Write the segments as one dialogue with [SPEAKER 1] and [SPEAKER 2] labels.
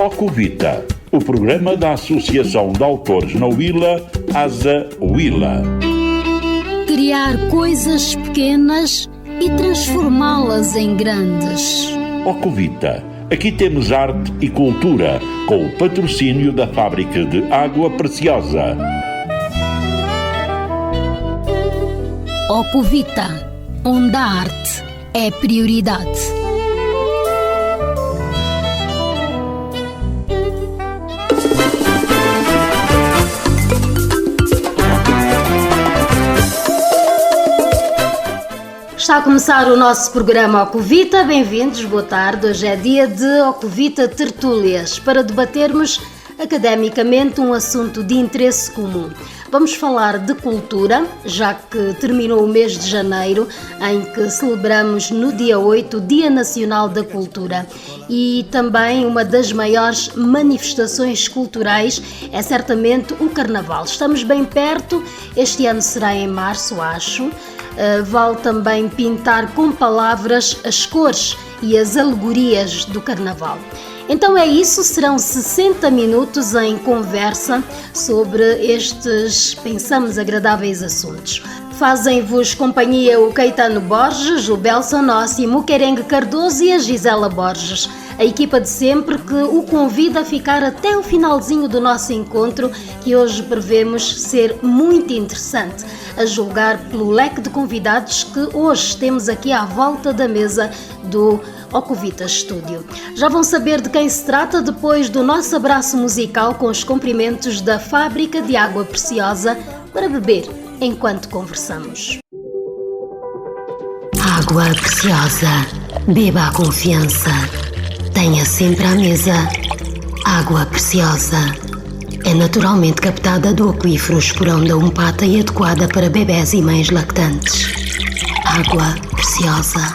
[SPEAKER 1] Ocuvita, o programa da Associação de Autores na Huila, Asa Huila.
[SPEAKER 2] Criar coisas pequenas e transformá-las em grandes.
[SPEAKER 1] Ocuvita, aqui temos arte e cultura, com o patrocínio da Fábrica de Água Preciosa.
[SPEAKER 2] Ocuvita, onde a arte é prioridade. Está a começar o nosso programa Ocuvita. Bem-vindos, boa tarde. Hoje é dia de Ocuvita Tertúlias, para debatermos academicamente um assunto de interesse comum. Vamos falar de cultura, já que terminou o mês de janeiro, em que celebramos no dia 8 o Dia Nacional da Cultura. E também uma das maiores manifestações culturais é certamente o Carnaval. Estamos bem perto, este ano será em março, acho. Vale também pintar com palavras as cores e as alegorias do Carnaval. Então é isso, serão 60 minutos em conversa sobre estes, pensamos, agradáveis assuntos. Fazem-vos companhia o Caetano Borges, o Belson Nossi, o Muquerengue Cardoso e a Gisela Borges. A equipa de sempre que o convida a ficar até o finalzinho do nosso encontro, que hoje prevemos ser muito interessante, a julgar pelo leque de convidados que hoje temos aqui à volta da mesa do Ocuvita Estúdio. Já vão saber de quem se trata depois do nosso abraço musical com os cumprimentos da Fábrica de Água Preciosa para beber enquanto conversamos.
[SPEAKER 3] Água Preciosa. Beba a confiança. Tenha sempre à mesa água preciosa. É naturalmente captada do aquífero Esporão da Umpata e adequada para bebés e mães lactantes. Água preciosa.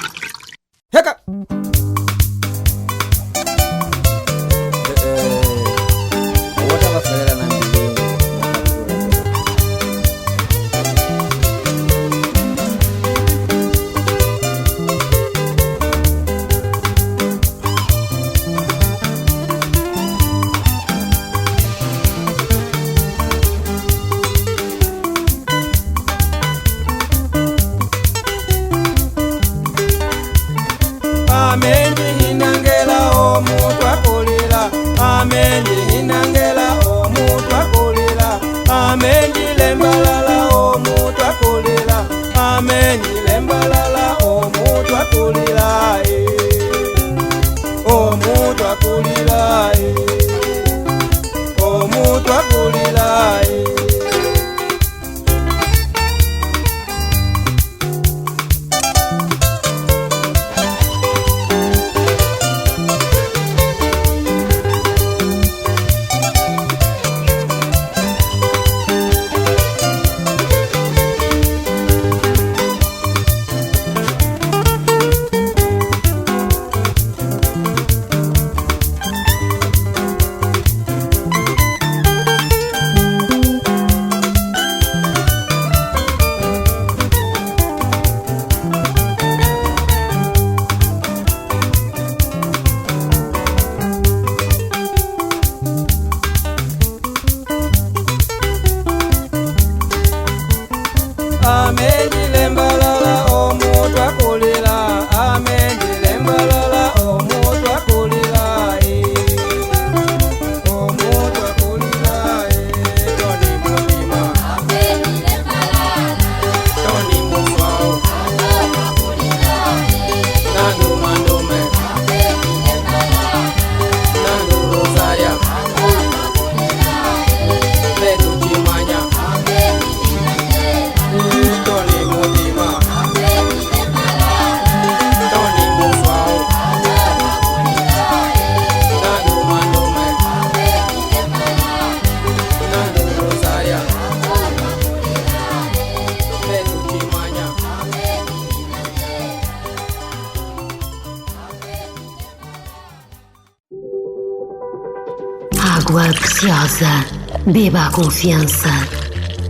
[SPEAKER 3] Água preciosa. Beba a confiança.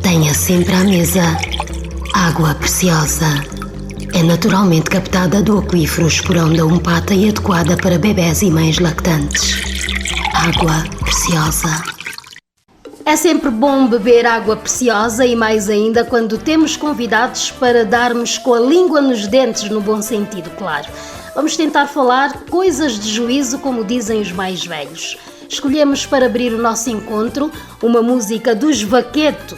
[SPEAKER 3] Tenha sempre à mesa água preciosa. É naturalmente captada do aquífero Esporão da Umpata e adequada para bebés e mães lactantes. água preciosa.
[SPEAKER 2] É sempre bom beber água preciosa e mais ainda quando temos convidados para darmos com a língua nos dentes, no bom sentido, claro. Vamos tentar falar coisas de juízo, como dizem os mais velhos. Escolhemos para abrir o nosso encontro uma música dos Vaqueto,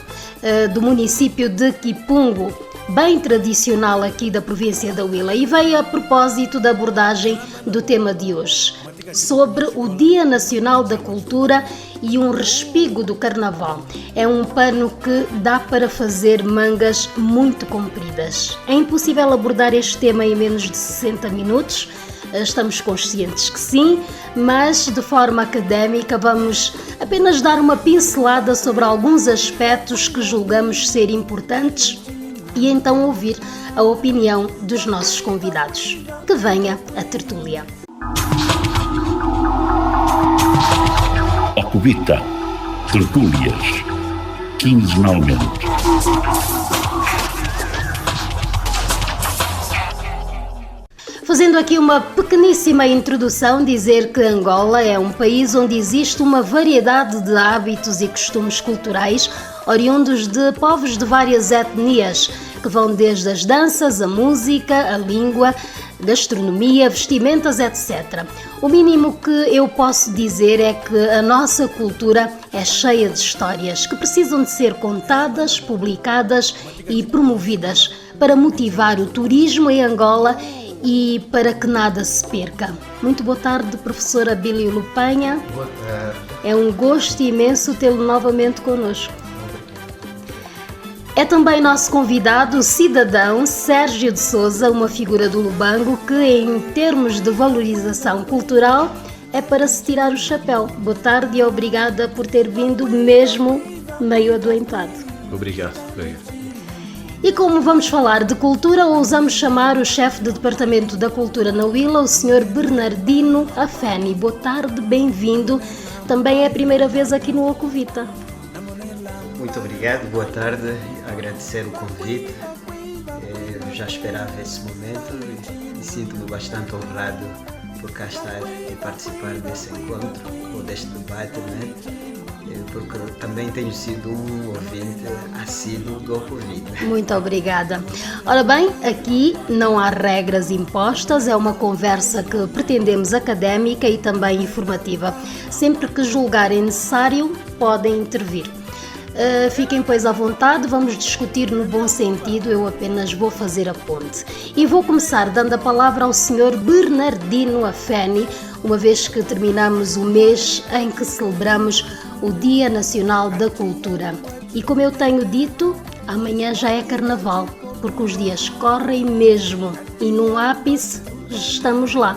[SPEAKER 2] do município de Kipungo, bem tradicional aqui da província da Huila, e veio a propósito da abordagem do tema de hoje, sobre o Dia Nacional da Cultura e um respigo do Carnaval. É um pano que dá para fazer mangas muito compridas. É impossível abordar este tema em menos de 60 minutos, estamos conscientes que sim, mas de forma académica vamos apenas dar uma pincelada sobre alguns aspectos que julgamos ser importantes e então ouvir a opinião dos nossos convidados. Que venha a tertúlia.
[SPEAKER 1] Ocuvita, tertúlias, quinzenalmente.
[SPEAKER 2] Fazendo aqui uma pequeníssima introdução, dizer que Angola é um país onde existe uma variedade de hábitos e costumes culturais oriundos de povos de várias etnias, que vão desde as danças, a música, a língua, gastronomia, vestimentas, etc. O mínimo que eu posso dizer é que a nossa cultura é cheia de histórias que precisam de ser contadas, publicadas e promovidas para motivar o turismo em Angola e para que nada se perca. Muito boa tarde, professora Bílio Lupanha.
[SPEAKER 4] Boa tarde.
[SPEAKER 2] É um gosto imenso tê-lo novamente connosco. É também nosso convidado, o cidadão Sérgio de Souza, uma figura do Lubango que, em termos de valorização cultural, é para se tirar o chapéu. Boa tarde e obrigada por ter vindo mesmo meio adoentado.
[SPEAKER 4] Obrigado.
[SPEAKER 2] E como vamos falar de cultura, ousamos chamar o chefe do Departamento da Cultura na Huila, o Sr. Bernardino Afeni. Boa tarde, bem-vindo. Também é a primeira vez aqui no Ocuvita.
[SPEAKER 5] Muito obrigado, boa tarde. Agradecer o convite. Eu já esperava esse momento e sinto-me bastante honrado por cá estar e participar desse encontro ou deste debate, né? Porque também tenho sido um ouvinte assíduo do Ocuvita.
[SPEAKER 2] Muito obrigada. Ora bem, aqui não há regras impostas, é uma conversa que pretendemos académica e também informativa. Sempre que julgarem necessário, podem intervir. Fiquem, pois, à vontade, vamos discutir no bom sentido, eu apenas vou fazer a ponte. E vou começar dando a palavra ao Sr. Bernardino Afeni, uma vez que terminamos o mês em que celebramos o Dia Nacional da Cultura. E como eu tenho dito, amanhã já é Carnaval, porque os dias correm mesmo e num ápice estamos lá.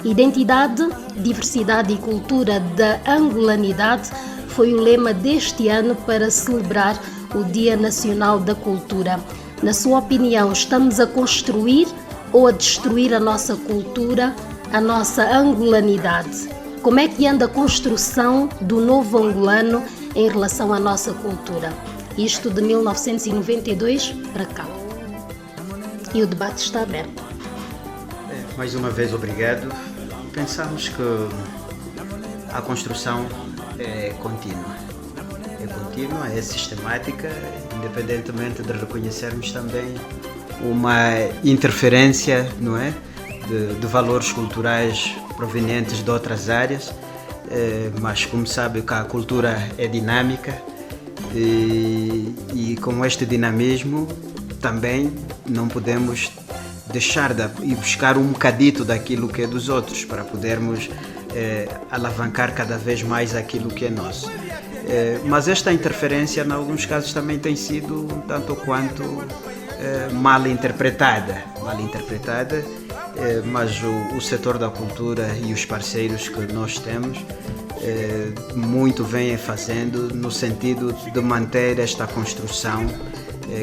[SPEAKER 2] Identidade, diversidade e cultura da angolanidade foi o lema deste ano para celebrar o Dia Nacional da Cultura. Na sua opinião, estamos a construir ou a destruir a nossa cultura, a nossa angolanidade? Como é que anda a construção do novo angolano em relação à nossa cultura? Isto de 1992 para cá. E o debate está aberto.
[SPEAKER 5] Mais uma vez, obrigado. Pensamos que a construção é contínua. É contínua, é sistemática, independentemente de reconhecermos também uma interferência, não é? De valores culturais provenientes de outras áreas, mas como sabe que a cultura é dinâmica e com este dinamismo também não podemos deixar de ir buscar um bocadito daquilo que é dos outros para podermos alavancar cada vez mais aquilo que é nosso. Mas esta interferência, em alguns casos, também tem sido um tanto quanto mal interpretada, mas o setor da cultura e os parceiros que nós temos muito vêm fazendo no sentido de manter esta construção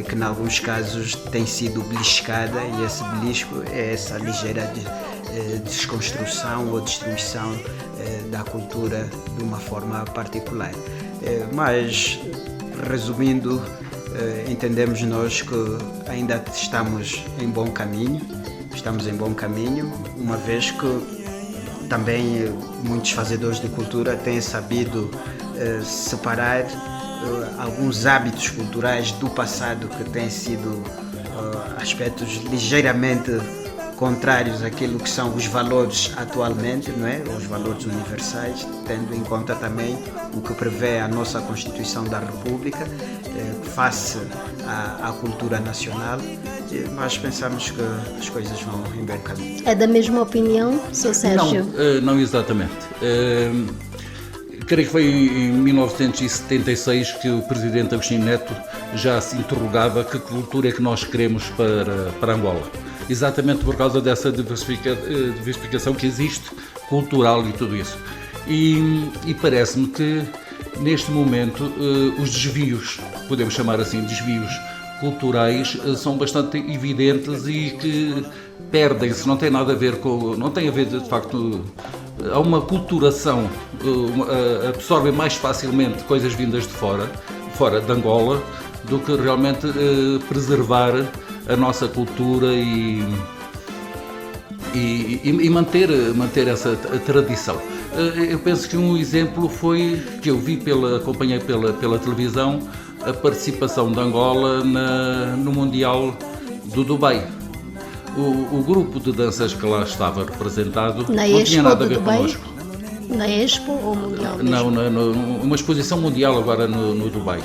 [SPEAKER 5] que em alguns casos tem sido beliscada, e esse belisco é essa ligeira desconstrução ou destruição da cultura de uma forma particular. Mas, resumindo, entendemos nós que ainda estamos em bom caminho, uma vez que também muitos fazedores de cultura têm sabido separar alguns hábitos culturais do passado que têm sido aspectos ligeiramente contrários àquilo que são os valores atualmente, não é? Os valores universais, tendo em conta também o que prevê a nossa Constituição da República face à cultura nacional. Nós pensamos que as coisas vão em bom caminho.
[SPEAKER 2] É da mesma opinião, Sr. Sérgio?
[SPEAKER 4] Não exatamente. Creio que foi em 1976 que o presidente Agostinho Neto já se interrogava que cultura é que nós queremos para Angola. Exatamente por causa dessa diversificação que existe, cultural e tudo isso. E parece-me que, neste momento, os desvios, podemos chamar assim, desvios culturais, são bastante evidentes e que perdem-se, não tem nada a ver com... Não tem a ver, de facto... Há uma culturação, absorvem mais facilmente coisas vindas de fora de Angola, do que realmente preservar a nossa cultura e manter essa tradição. Eu penso que um exemplo foi, que eu vi, acompanhei pela televisão, a participação de Angola no Mundial do Dubai. O grupo de danças que lá estava representado não tinha nada a ver connosco.
[SPEAKER 2] Na Expo ou Mundial?
[SPEAKER 4] Não, uma exposição mundial agora no Dubai,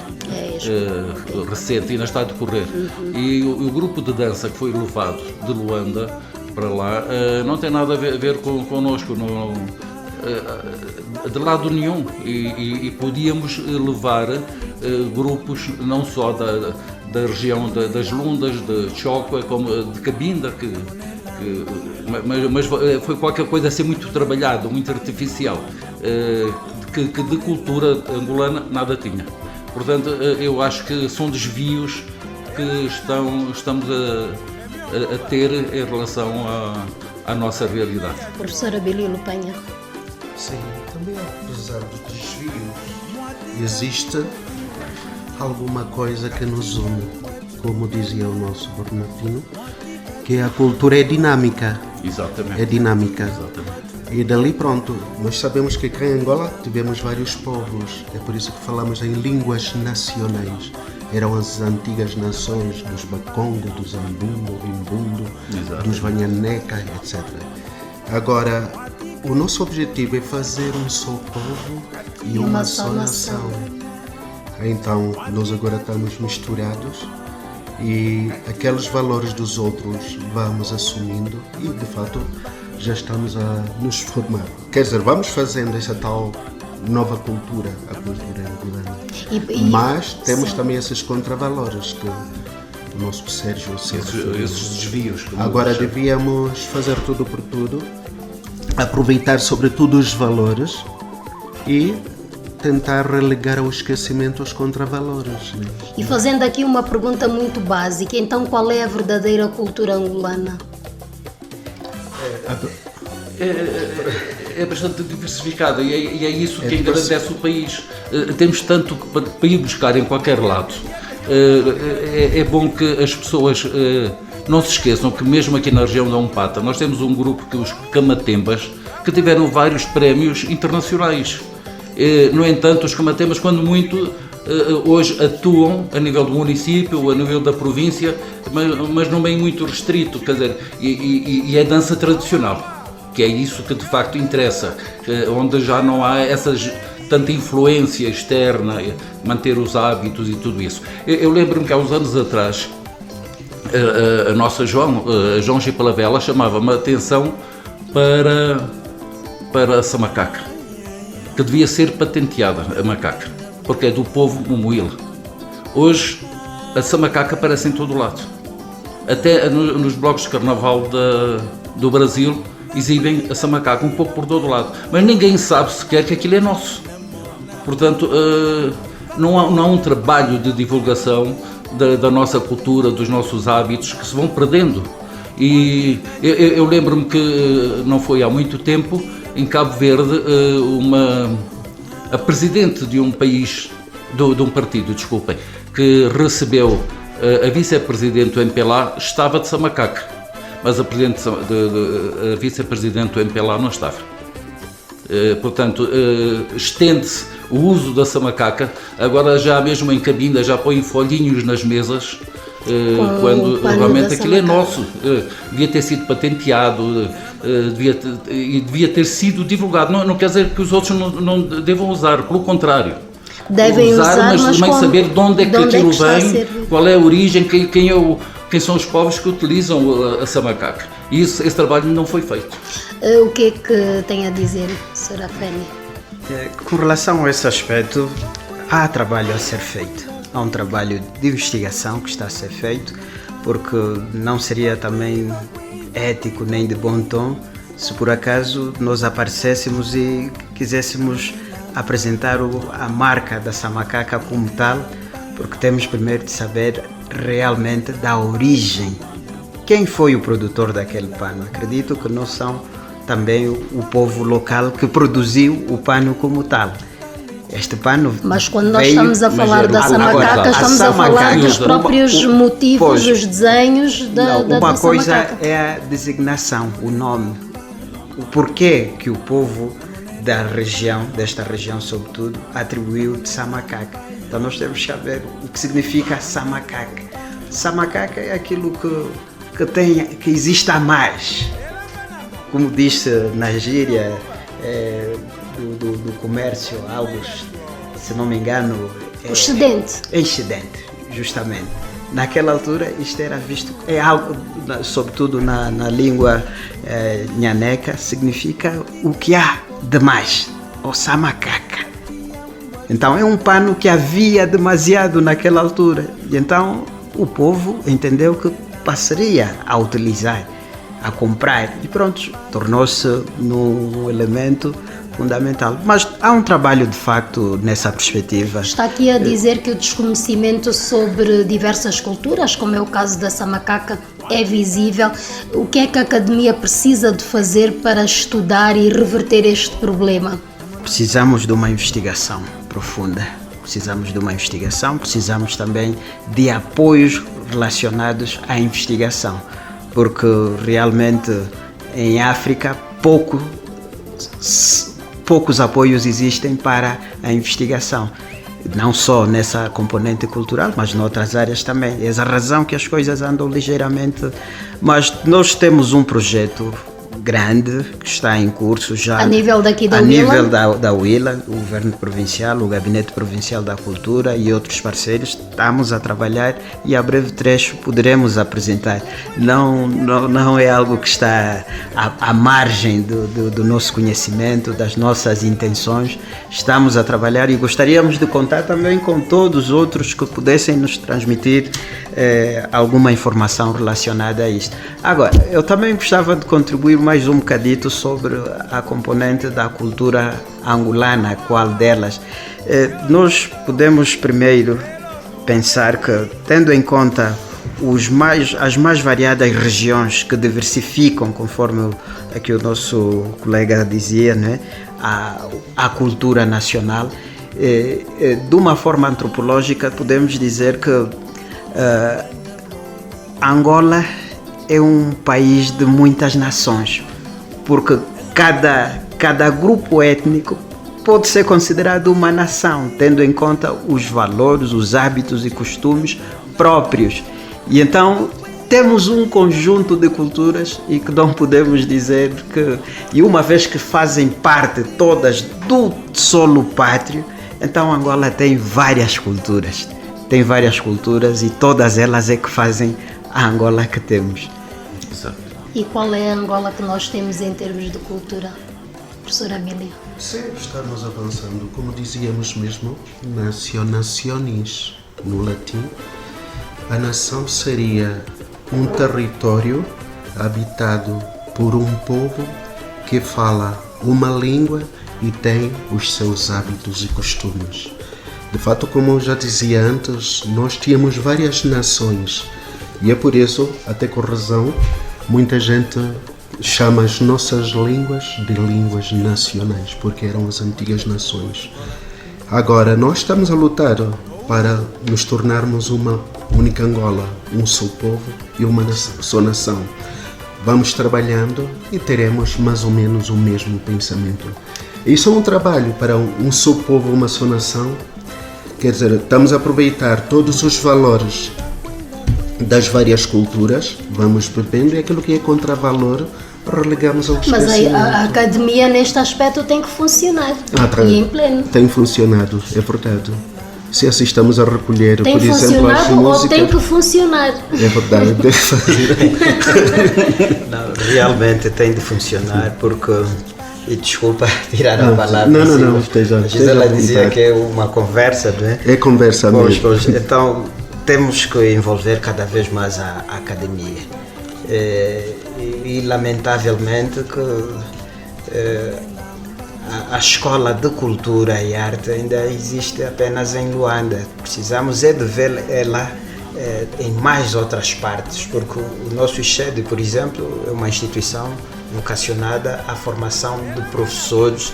[SPEAKER 4] recente, ainda está a decorrer. E o grupo de dança que foi levado de Luanda para lá não tem nada a ver connosco, de lado nenhum. E podíamos levar grupos não só da região das Lundas, de Chocua, como de Cabinda, mas foi qualquer coisa a ser muito trabalhado, muito artificial, que de cultura angolana nada tinha. Portanto, eu acho que são desvios que estamos a ter em relação à nossa realidade.
[SPEAKER 2] Professora Belilo Penha.
[SPEAKER 6] Sim, também apesar dos desvios, existe alguma coisa que nos une, como dizia o nosso Bernardino, que a cultura é dinâmica.
[SPEAKER 4] Exatamente.
[SPEAKER 6] É dinâmica.
[SPEAKER 4] Exatamente.
[SPEAKER 6] E dali pronto, nós sabemos que cá em Angola tivemos vários povos, é por isso que falamos em línguas nacionais. Eram as antigas nações dos Bakongo, dos Ambundo, Imbundo, dos Vanhaneca, etc. Agora, o nosso objetivo é fazer um só povo e uma só nação. Então, nós agora estamos misturados e aqueles valores dos outros vamos assumindo e, de fato, já estamos a nos formar. Quer dizer, vamos fazendo essa tal nova cultura, a cultura angolana. Mas temos também esses contravalores que o nosso Sérgio
[SPEAKER 4] esses desvios.
[SPEAKER 6] Agora devíamos fazer tudo por tudo, aproveitar sobretudo os valores e tentar relegar ao esquecimento os contravalores. Né?
[SPEAKER 2] E fazendo aqui uma pergunta muito básica, então qual é a verdadeira cultura angolana?
[SPEAKER 4] É bastante diversificada e é isso que engrandece o país. Temos tanto para ir buscar em qualquer lado. É bom que as pessoas não se esqueçam que mesmo aqui na região da Umpata nós temos um grupo, que os Camatembas, que tiveram vários prémios internacionais. No entanto, os Camatembas, quando muito, hoje atuam a nível do município, a nível da província, mas num meio muito restrito, quer dizer, e é dança tradicional, que é isso que de facto interessa, onde já não há tanta influência externa, manter os hábitos e tudo isso. Eu lembro-me que há uns anos atrás, a nossa João Chipalavela, chamava-me a atenção para essa macaca, que devia ser patenteada, a macaca, porque é do povo Mumuíla. Hoje, essa macaca aparece em todo lado. Até nos blocos de carnaval do Brasil, exibem essa macaca um pouco por todo lado. Mas ninguém sabe sequer que aquilo é nosso. Portanto, não há um trabalho de divulgação da nossa cultura, dos nossos hábitos, que se vão perdendo. E eu lembro-me que não foi há muito tempo, em Cabo Verde, a presidente de um país, de um partido, desculpem, que recebeu a vice-presidente do MPLA, estava de Samacaca, mas a vice-presidente do MPLA não estava. Portanto, estende-se o uso da samacaca. Agora já mesmo em cabina já põem folhinhos nas mesas, quando realmente aquilo é nosso. Devia ter sido patenteado, devia ter sido divulgado. Não quer dizer que os outros não devam usar, pelo contrário.
[SPEAKER 2] Devem usar,
[SPEAKER 4] mas também saber de onde é que aquilo vem, qual é a origem, quem são os povos que utilizam a samacaca. E esse trabalho não foi feito.
[SPEAKER 2] O que é que tem a dizer, Sra. Fénia?
[SPEAKER 5] Com relação a esse aspecto, há trabalho a ser feito. Há um trabalho de investigação que está a ser feito, porque não seria também ético nem de bom tom se por acaso nós aparecêssemos e quiséssemos apresentar a marca da samacaca como tal, porque temos primeiro de saber realmente da origem. Quem foi o produtor daquele pano? Acredito que não são também o povo local que produziu o pano como tal. Este pano.
[SPEAKER 2] Mas quando nós estamos a falar da samacaca, estamos a falar dos próprios motivos, os desenhos da samacaca.
[SPEAKER 5] Uma coisa é a designação, o nome, o porquê que o povo desta região sobretudo, atribuiu de samacaca. Então nós temos que saber o que significa samacaca. Samacaca é aquilo que existe a mais. Como disse na gíria do comércio, algo, se não me engano...
[SPEAKER 2] excedente.
[SPEAKER 5] Excedente, justamente. Naquela altura isto era visto, é algo, sobretudo na língua nhaneca, significa o que há demais, ou samacaca. Então é um pano que havia demasiado naquela altura. E então o povo entendeu que passaria a utilizar, a comprar, e pronto, tornou-se um elemento fundamental. Mas há um trabalho de facto nessa perspectiva.
[SPEAKER 2] Está aqui a dizer que o desconhecimento sobre diversas culturas, como é o caso da samacaca, é visível. O que é que a Academia precisa de fazer para estudar e reverter este problema?
[SPEAKER 5] Precisamos de uma investigação profunda. Precisamos também de apoios relacionados à investigação, porque realmente em África poucos apoios existem para a investigação, não só nessa componente cultural, mas noutras áreas também. É essa razão que as coisas andam ligeiramente, mas nós temos um projeto grande que está em curso já
[SPEAKER 2] a nível daqui da
[SPEAKER 5] a
[SPEAKER 2] Huila?
[SPEAKER 5] nível da Huila, o Governo Provincial, o Gabinete Provincial da Cultura e outros parceiros. Estamos a trabalhar e a breve trecho poderemos apresentar. Não é algo que está à margem do nosso conhecimento, das nossas intenções. Estamos a trabalhar e gostaríamos de contar também com todos os outros que pudessem nos transmitir alguma informação relacionada a isto. Agora, eu também gostava de contribuir mais um bocadito sobre a componente da cultura angolana, qual delas. Nós podemos primeiro pensar que, tendo em conta as mais variadas regiões que diversificam, conforme aqui o nosso colega dizia, né, a cultura nacional, de uma forma antropológica podemos dizer que Angola é um país de muitas nações, porque cada grupo étnico pode ser considerado uma nação, tendo em conta os valores, os hábitos e costumes próprios. E então temos um conjunto de culturas e que não podemos dizer que, e uma vez que fazem parte todas do solo pátrio, então Angola tem várias culturas e todas elas é que fazem a Angola que temos.
[SPEAKER 4] Exato.
[SPEAKER 2] E qual é a Angola que nós temos em termos de cultura, professora Amélia?
[SPEAKER 6] Sim, estamos avançando, como dizíamos mesmo, nationis no latim. A nação seria um território habitado por um povo que fala uma língua e tem os seus hábitos e costumes. De fato, como eu já dizia antes, nós tínhamos várias nações e é por isso, até com razão, muita gente chama as nossas línguas de línguas nacionais, porque eram as antigas nações. Agora, nós estamos a lutar para nos tornarmos uma única Angola, um só povo e uma só nação. Vamos trabalhando e teremos mais ou menos o mesmo pensamento. Isso é um trabalho para um só povo, uma só nação. Quer dizer, estamos a aproveitar todos os valores das várias culturas, vamos bebendo, e aquilo que é contravalor relegamos ao
[SPEAKER 2] Mas
[SPEAKER 6] esquecimento.
[SPEAKER 2] a academia neste aspecto tem que funcionar e em pleno.
[SPEAKER 6] Tem funcionado, é verdade. Se assim estamos a recolher,
[SPEAKER 2] Tem
[SPEAKER 6] por exemplo, as
[SPEAKER 2] funcionado ou
[SPEAKER 6] músicas...
[SPEAKER 2] tem que funcionar?
[SPEAKER 6] É verdade, deve fazer.
[SPEAKER 5] Não, realmente tem de funcionar porque, e desculpa tirar a palavra,
[SPEAKER 6] não,
[SPEAKER 5] assim,
[SPEAKER 6] esteja
[SPEAKER 5] a Gisela
[SPEAKER 6] à
[SPEAKER 5] dizia
[SPEAKER 6] vontade.
[SPEAKER 5] que é uma conversa, não é?
[SPEAKER 6] É conversa mesmo.
[SPEAKER 5] Então temos que envolver cada vez mais a academia. E lamentavelmente que a escola de cultura e arte ainda existe apenas em Luanda. Precisamos de ver ela em mais outras partes, porque o nosso ICHED, por exemplo, é uma instituição vocacionada à formação de professores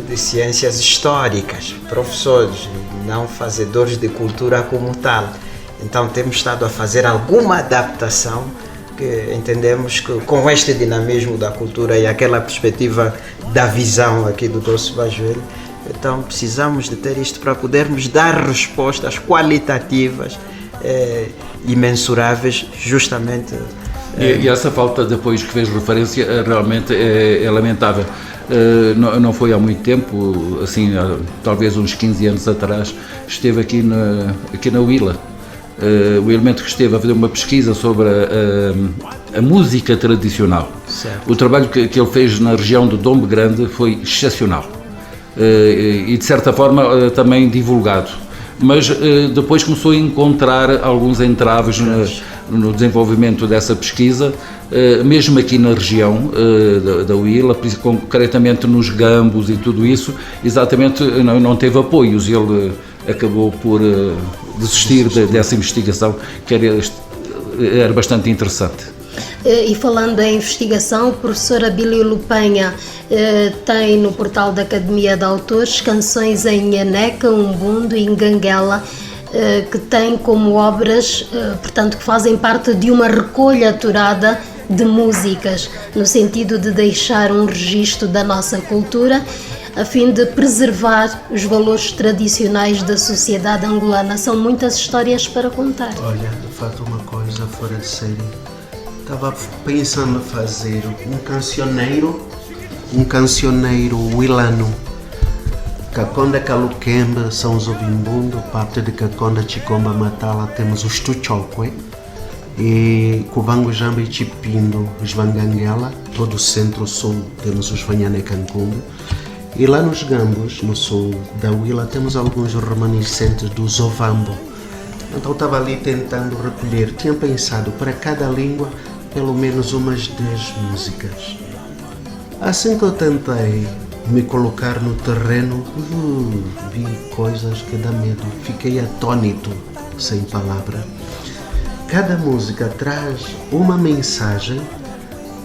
[SPEAKER 5] de ciências históricas, professores, não fazedores de cultura como tal. Então temos estado a fazer alguma adaptação, que entendemos que com este dinamismo da cultura e aquela perspectiva da visão aqui do nosso Bajoelho, então precisamos de ter isto para podermos dar respostas qualitativas e mensuráveis justamente.
[SPEAKER 4] E essa falta de apoios que fez referência realmente é lamentável. Não foi há muito tempo, assim, talvez uns 15 anos atrás, esteve aqui na Willa. O elemento que esteve a fazer uma pesquisa sobre a música tradicional.
[SPEAKER 5] Certo.
[SPEAKER 4] O trabalho que ele fez na região do Dombe Grande foi excepcional e de certa forma também divulgado, mas depois começou a encontrar alguns entraves no desenvolvimento dessa pesquisa, mesmo aqui na região da Willa, concretamente nos Gambos e tudo isso, exatamente não teve apoios. Ele acabou por desistir dessa investigação, que era bastante interessante.
[SPEAKER 2] E falando em investigação, o professor Abílio Lupenha tem no portal da Academia de Autores canções em Nhaneca, Umbundo e Nganguela, que têm como obras, portanto, que fazem parte de uma recolha aturada de músicas, no sentido de deixar um registro da nossa cultura, a fim de preservar os valores tradicionais da sociedade angolana. São muitas histórias para contar.
[SPEAKER 6] Olha, de fato, uma coisa fora de série. Estava pensando em fazer um cancioneiro wilano. Kakonda Kalukemba são os Ovimbundo, parte de Kakonda Chikomba Matala temos os Tuchokwe, e Kubango Jamba e Chipindo, os Vanganguela, todo o centro-sul temos os Vanhanecancumbe, e lá nos Gambos, no sul da Willa, temos alguns remanescentes dos Ovambo. Então estava ali tentando recolher, tinha pensado para cada língua pelo menos umas 10 músicas. Assim que eu tentei me colocar no terreno, vi coisas que dá medo, fiquei atônito, sem palavra. Cada música traz uma mensagem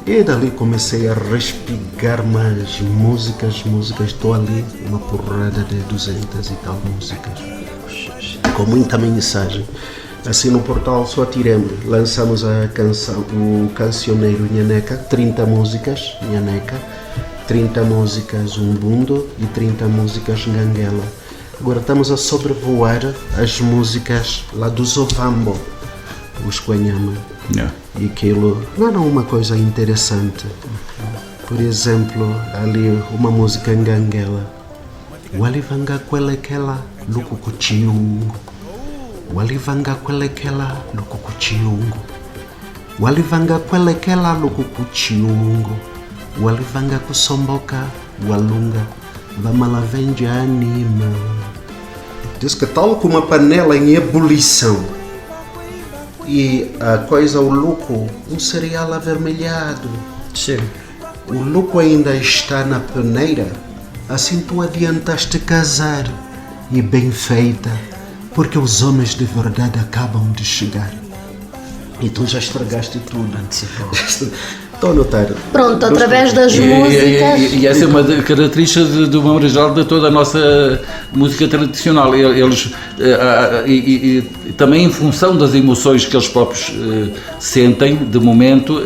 [SPEAKER 6] e dali comecei a respigar mais músicas, estou ali, uma porrada de 200 e tal músicas, com muita mensagem. Assim no portal só tiramos, lançamos a canção, o cancioneiro Nhaneca, 30 músicas Nhaneca, 30 músicas Umbundo e 30 músicas Nganguela. Agora estamos a sobrevoar as músicas lá do Ovambo, os Quanyama.
[SPEAKER 4] Yeah.
[SPEAKER 6] E aquilo não era uma coisa interessante. Por exemplo, ali uma música Nganguela. Walivanga kwelekela lukukuchiungu. Walivanga kwelekela lukukuchiungu. Walivanga kwelekela lukukuchiungu. Walivanga kusomboka walunga. Vamalavenja anima. Diz que tal como uma panela em ebulição. E a coisa, o luco, um cereal avermelhado.
[SPEAKER 5] Sim.
[SPEAKER 6] O luco ainda está na peneira, assim tu adiantaste casar, e bem feita, porque os homens de verdade acabam de chegar. E tu já estragaste tudo. Estou a notar.
[SPEAKER 2] Pronto, através das músicas.
[SPEAKER 4] E essa é uma característica de uma maneira geral de toda a nossa música tradicional. Eles, e também em função das emoções que eles próprios sentem, de momento,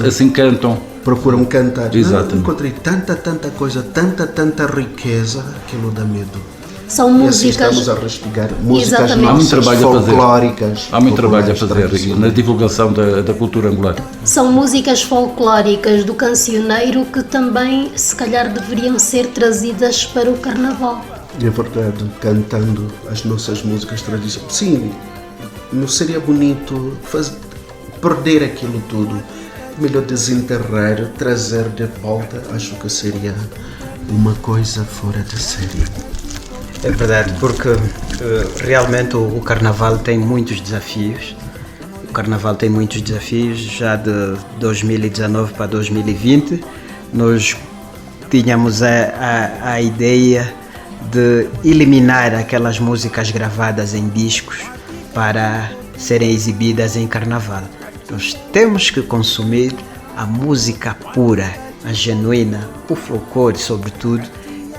[SPEAKER 4] assim cantam.
[SPEAKER 6] procuram cantar.
[SPEAKER 4] Exato.
[SPEAKER 6] Não, encontrei tanta coisa, tanta riqueza, aquilo dá medo.
[SPEAKER 2] São
[SPEAKER 6] E assim
[SPEAKER 2] músicas.
[SPEAKER 6] estamos a respingar músicas
[SPEAKER 2] Exatamente.
[SPEAKER 4] Há muito
[SPEAKER 6] nossas,
[SPEAKER 4] trabalho a fazer.
[SPEAKER 6] folclóricas.
[SPEAKER 4] Há muito trabalho a
[SPEAKER 6] populares,
[SPEAKER 4] fazer
[SPEAKER 6] tradicionais.
[SPEAKER 4] na divulgação da cultura angular.
[SPEAKER 2] São músicas folclóricas do cancioneiro que também, se calhar, deveriam ser trazidas para o carnaval.
[SPEAKER 6] É verdade, cantando as nossas músicas tradicionais. Sim, não seria bonito perder aquilo tudo. Melhor desenterrar, trazer de volta, acho que seria uma coisa fora de série.
[SPEAKER 5] É verdade, porque realmente o Carnaval tem muitos desafios. O Carnaval tem muitos desafios. Já de 2019 para 2020, nós tínhamos a ideia de eliminar aquelas músicas gravadas em discos para serem exibidas em Carnaval. Nós temos que consumir a música pura, a genuína, o folclore sobretudo.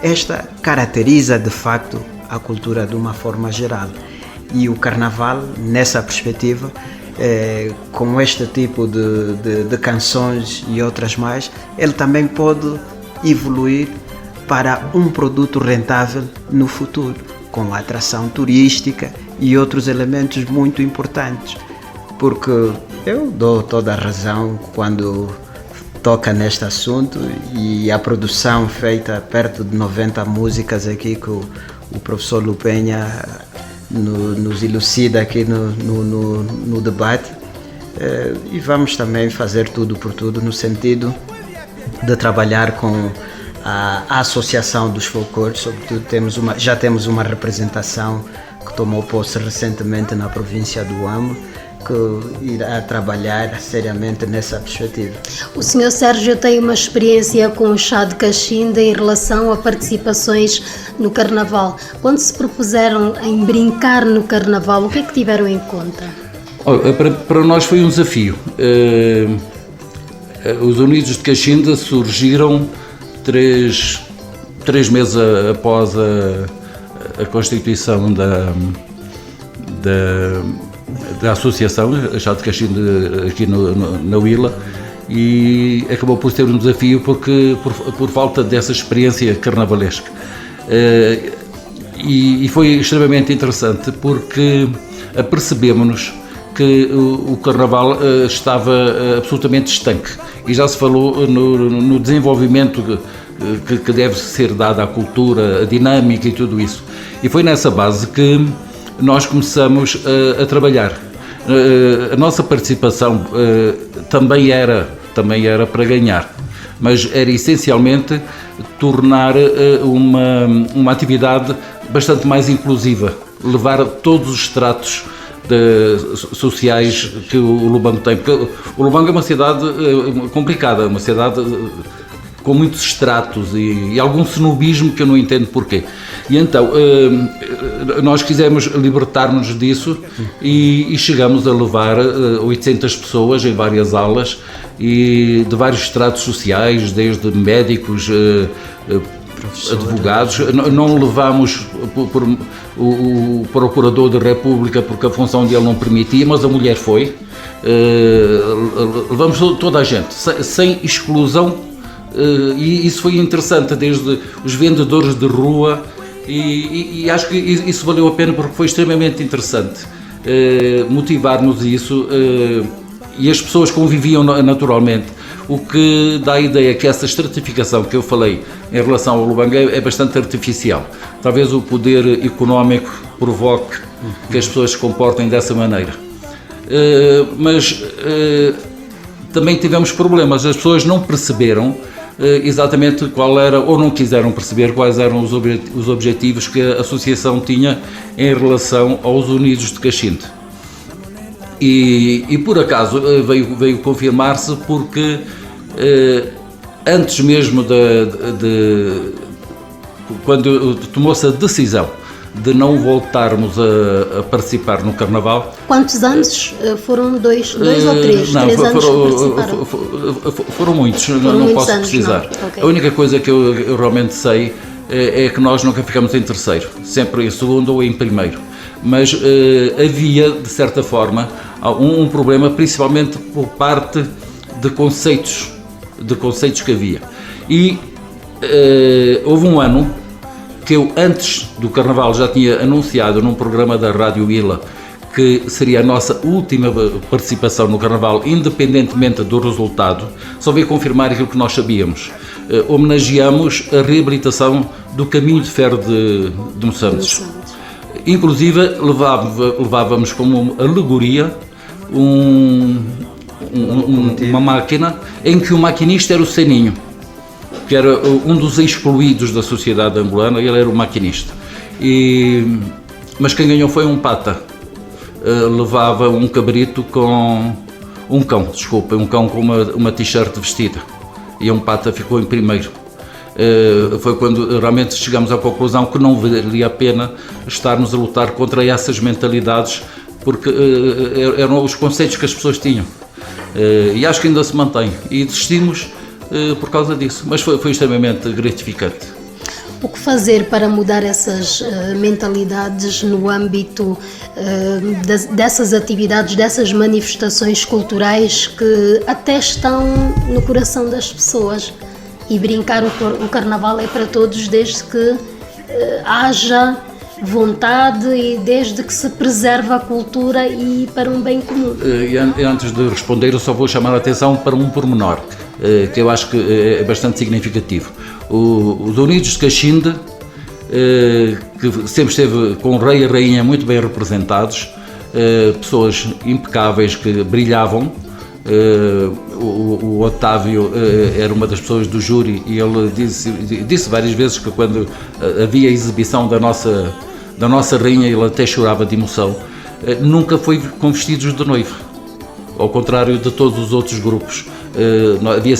[SPEAKER 5] Esta caracteriza de facto a cultura de uma forma geral. E o Carnaval, nessa perspectiva, com este tipo de canções e outras mais, ele também pode evoluir para um produto rentável no futuro, com a atração turística e outros elementos muito importantes. Porque eu dou toda a razão quando toca neste assunto, e a produção feita perto de 90 músicas aqui que o professor Lupenha nos elucida aqui no debate, e vamos também fazer tudo por tudo no sentido de trabalhar com a Associação dos Folclores. Sobretudo já temos uma representação que tomou posse recentemente na província do Huambo, que irá trabalhar seriamente nessa perspectiva.
[SPEAKER 2] O Sr. Sérgio tem uma experiência com o chá de cachimba em relação a participações no Carnaval. Quando se propuseram em brincar no Carnaval, o que é que tiveram em conta?
[SPEAKER 4] Para nós foi um desafio. Os Unidos de Cachimba surgiram três meses após a constituição da associação, a Chá de Cachimba aqui na Huila, e acabou por ser um desafio por falta dessa experiência carnavalesca. E foi extremamente interessante porque apercebemos-nos que o Carnaval estava absolutamente estanque, e já se falou no desenvolvimento que deve ser dado à cultura, a dinâmica e tudo isso. E foi nessa base que nós começamos a trabalhar. A nossa participação também era para ganhar, mas era essencialmente tornar uma atividade bastante mais inclusiva, levar todos os estratos sociais que o Lubango tem, porque o Lubango é uma cidade complicada, uma cidade com muitos estratos e algum cenobismo que eu não entendo porquê. E então nós quisemos libertar-nos disso e chegamos a levar 800 pessoas em várias alas e de vários estratos sociais, desde médicos, advogados. Não levamos o Procurador da República porque a função dele não permitia, mas a mulher foi. Levamos toda a gente, sem exclusão, e isso foi interessante, desde os vendedores de rua, e acho que isso valeu a pena porque foi extremamente interessante motivar-nos isso, e as pessoas conviviam naturalmente, o que dá a ideia que essa estratificação que eu falei em relação ao Lubango é bastante artificial. Talvez o poder económico provoque que as pessoas se comportem dessa maneira. Mas também tivemos problemas, as pessoas não perceberam exatamente qual era, ou não quiseram perceber quais eram os objetivos que a associação tinha em relação aos Unidos de Cachimba. E por acaso veio confirmar-se porque antes mesmo quando tomou-se a decisão de não voltarmos a participar no Carnaval.
[SPEAKER 2] Quantos anos? Foram dois ou três?
[SPEAKER 4] Não,
[SPEAKER 2] 3 anos que participaram?
[SPEAKER 4] Foram muitos, não
[SPEAKER 2] muitos
[SPEAKER 4] posso
[SPEAKER 2] anos,
[SPEAKER 4] precisar.
[SPEAKER 2] não. Okay.
[SPEAKER 4] A única coisa que eu realmente sei é que nós nunca ficamos em terceiro, sempre em segundo ou em primeiro. Mas havia, de certa forma, um problema, principalmente por parte de conceitos de conceitos que havia. E houve um ano que eu, antes do Carnaval, já tinha anunciado num programa da Rádio Ilha que seria a nossa última participação no Carnaval, independentemente do resultado, só veio confirmar aquilo que nós sabíamos. Homenageamos a reabilitação do Caminho de Ferro de Moçambique. Inclusive, levávamos como alegoria uma máquina em que o maquinista era o Seninho, que era um dos excluídos da sociedade angolana, ele era o maquinista. Mas quem ganhou foi um pata. Levava um cabrito com um cão com uma t-shirt vestida, e um pata ficou em primeiro. Foi quando realmente chegamos à conclusão que não valia a pena estarmos a lutar contra essas mentalidades, porque eram os conceitos que as pessoas tinham, e acho que ainda se mantém, e desistimos por causa disso, mas foi extremamente gratificante.
[SPEAKER 2] O que fazer para mudar essas mentalidades no âmbito dessas atividades, dessas manifestações culturais que até estão no coração das pessoas? E brincar o Carnaval é para todos, desde que haja vontade e desde que se preserve a cultura e para um bem comum.
[SPEAKER 4] E antes de responder, eu só vou chamar a atenção para um pormenor, que eu acho que é bastante significativo. Os Unidos de Cachinde, que sempre esteve com o rei e a rainha muito bem representados, pessoas impecáveis que brilhavam. O Otávio era uma das pessoas do júri, e ele disse várias vezes que quando havia a exibição da nossa rainha, ele até chorava de emoção. Nunca foi com vestidos de noiva, ao contrário de todos os outros grupos. Havia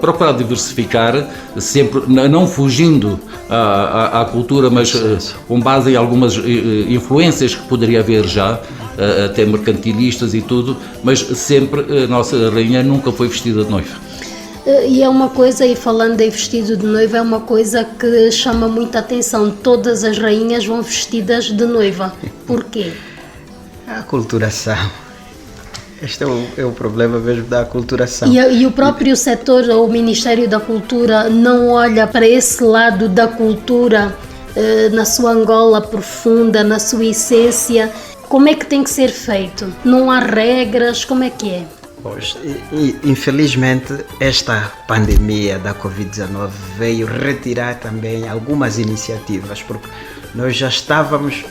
[SPEAKER 4] procurado diversificar, sempre não fugindo à cultura, mas com base em algumas influências que poderia haver já, até mercantilistas e tudo, mas sempre a nossa rainha nunca foi vestida de noiva.
[SPEAKER 2] E é uma coisa, e falando em vestido de noiva, é uma coisa que chama muita atenção. Todas as rainhas vão vestidas de noiva. Porquê?
[SPEAKER 5] A aculturação. Este é o problema mesmo da aculturação.
[SPEAKER 2] E o próprio setor, ou o Ministério da Cultura, não olha para esse lado da cultura na sua Angola profunda, na sua essência. Como é que tem que ser feito? Não há regras? Como é que é?
[SPEAKER 5] Pois, infelizmente, esta pandemia da Covid-19 veio retirar também algumas iniciativas, porque nós já estávamos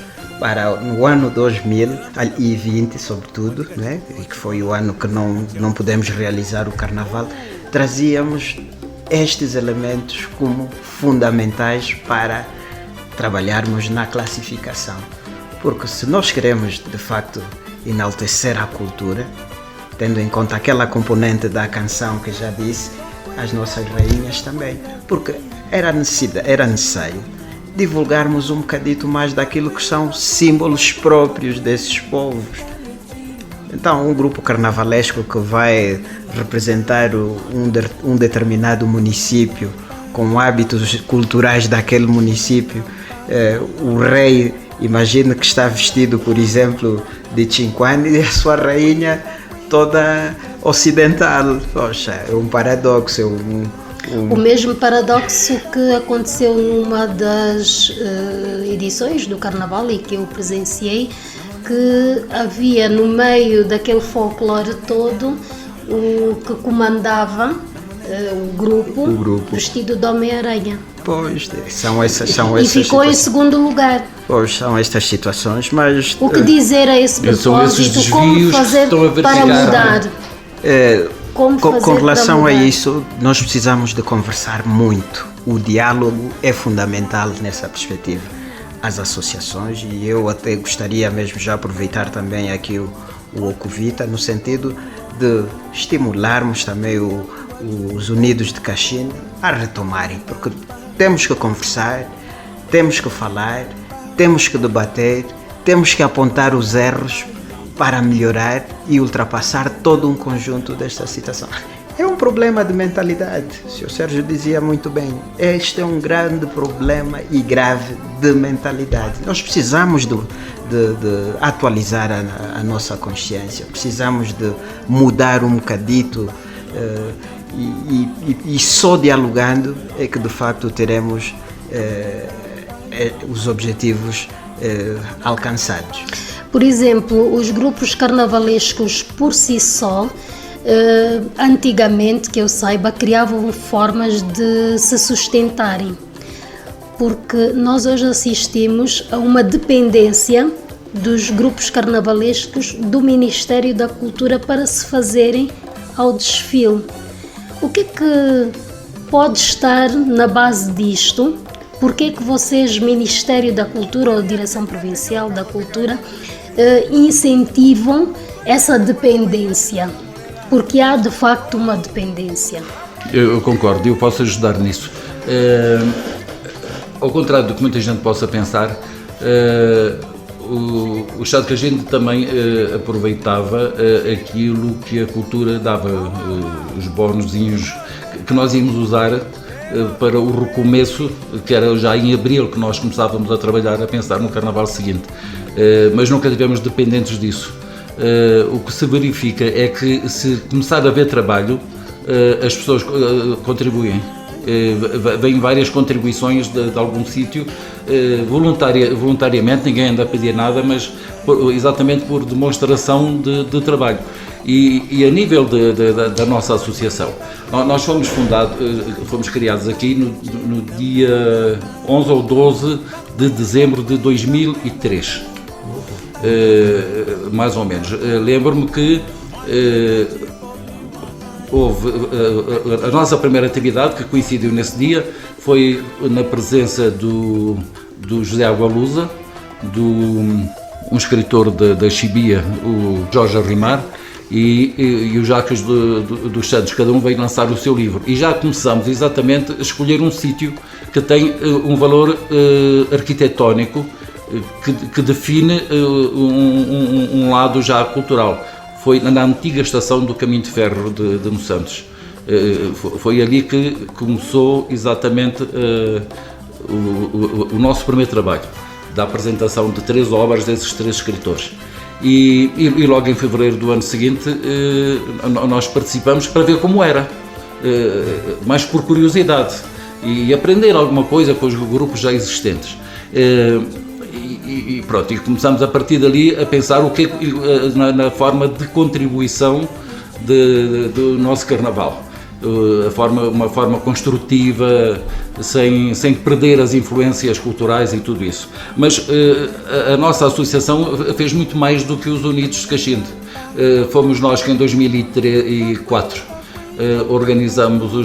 [SPEAKER 5] no ano 2020, sobretudo, né? E que foi o ano que não pudemos realizar o Carnaval, trazíamos estes elementos como fundamentais para trabalharmos na classificação. Porque se nós queremos, de facto, enaltecer a cultura, tendo em conta aquela componente da canção que já disse, as nossas rainhas também, porque era necessário divulgarmos um bocadito mais daquilo que são símbolos próprios desses povos. Então, um grupo carnavalesco que vai representar um determinado município, com hábitos culturais daquele município, o rei, imagina que está vestido, por exemplo, de Chinquane, e a sua rainha toda ocidental. Poxa, é um paradoxo,
[SPEAKER 2] O mesmo paradoxo que aconteceu numa das edições do Carnaval e que eu presenciei, que havia no meio daquele folclore todo o que comandava o grupo vestido de Homem-Aranha.
[SPEAKER 5] Pois, são essas
[SPEAKER 2] e ficou em segundo lugar.
[SPEAKER 5] Pois, são estas situações, mas...
[SPEAKER 2] O que dizer a esse propósito? Como fazer para mudar?
[SPEAKER 5] Com relação a isso, nós precisamos de conversar muito. O diálogo é fundamental nessa perspectiva. As associações, e eu até gostaria mesmo de aproveitar também aqui o Ocuvita, no sentido de estimularmos também os Unidos de Cachinde a retomarem, porque temos que conversar, temos que falar, temos que debater, temos que apontar os erros para melhorar e ultrapassar todo um conjunto desta situação. É um problema de mentalidade, o Sr. Sérgio dizia muito bem, este é um grande problema e grave de mentalidade. Nós precisamos de atualizar a nossa consciência, precisamos de mudar um bocadito E só dialogando é que de facto teremos os objetivos alcançados.
[SPEAKER 2] Por exemplo, os grupos carnavalescos por si só, antigamente, que eu saiba, criavam formas de se sustentarem, porque nós hoje assistimos a uma dependência dos grupos carnavalescos do Ministério da Cultura para se fazerem ao desfile. O que é que pode estar na base disto? Por que é que vocês, Ministério da Cultura ou Direção Provincial da Cultura, incentivam essa dependência? Porque há de facto uma dependência.
[SPEAKER 4] Eu concordo, eu posso ajudar nisso. Ao contrário do que muita gente possa pensar, o Estado que a gente também aproveitava aquilo que a cultura dava, os bonozinhos que nós íamos usar para o recomeço, que era já em abril que nós começávamos a trabalhar, a pensar no carnaval seguinte, mas nunca estivemos dependentes disso. O que se verifica é que se começar a haver trabalho, as pessoas contribuem. Vêm várias contribuições de algum sítio, voluntariamente, ninguém anda a pedir nada, mas exatamente por demonstração de trabalho. E a nível da nossa associação, nós fomos criados aqui no dia 11 ou 12 de dezembro de 2003, mais ou menos. Lembro-me que houve a nossa primeira atividade, que coincidiu nesse dia, foi na presença do José Agualusa, um escritor da Chibia, o Jorge Arrimar, e o Jacques dos Santos. Cada um veio lançar o seu livro. E já começamos exatamente a escolher um sítio que tem um valor arquitetónico que define um lado já cultural. Foi na antiga estação do Caminho de Ferro de Monsantos. Foi ali que começou exatamente o nosso primeiro trabalho, da apresentação de 3 obras desses 3 escritores. E logo em fevereiro do ano seguinte nós participamos para ver como era, mais por curiosidade e aprender alguma coisa com os grupos já existentes. E pronto, e começamos a partir dali a pensar na forma de contribuição do nosso carnaval, uma forma construtiva, sem perder as influências culturais e tudo isso. Mas a nossa associação fez muito mais do que os Unidos de Cachinde. Fomos nós que em 2004 organizamos o